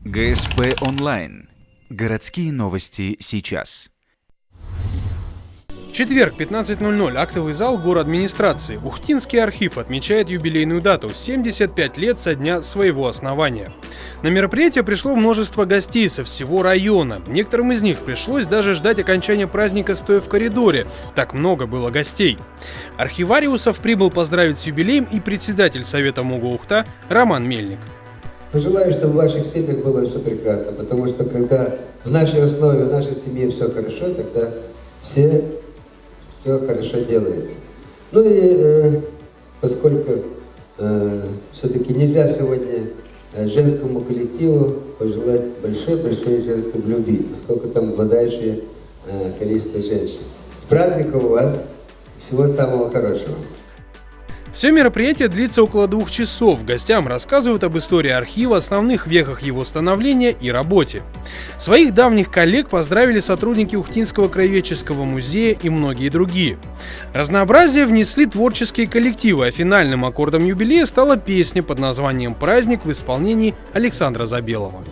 ГСП онлайн. Городские новости сейчас. Четверг, 15:00. Актовый зал городадминистрации. Ухтинский архив отмечает юбилейную дату – 75 лет со дня своего основания. На мероприятие пришло множество гостей со всего района. Некоторым из них пришлось даже ждать окончания праздника, стоя в коридоре. Так много было гостей. Архивариусов прибыл поздравить с юбилеем и председатель Совета МУГО Ухта Роман Мельник. Пожелаю, чтобы в ваших семьях было все прекрасно, потому что когда в нашей основе, в нашей семье все хорошо, тогда все хорошо делается. Ну и поскольку все-таки нельзя сегодня женскому коллективу пожелать большой женской любви, поскольку там обладающее количество женщин. С праздником вас, всего самого хорошего. Все мероприятие длится около 2 часов. Гостям рассказывают об истории архива, основных вехах его становления и работе. Своих давних коллег поздравили сотрудники Ухтинского краеведческого музея и многие другие. Разнообразие внесли творческие коллективы, а финальным аккордом юбилея стала песня под названием «Праздник» в исполнении Александра Забелова.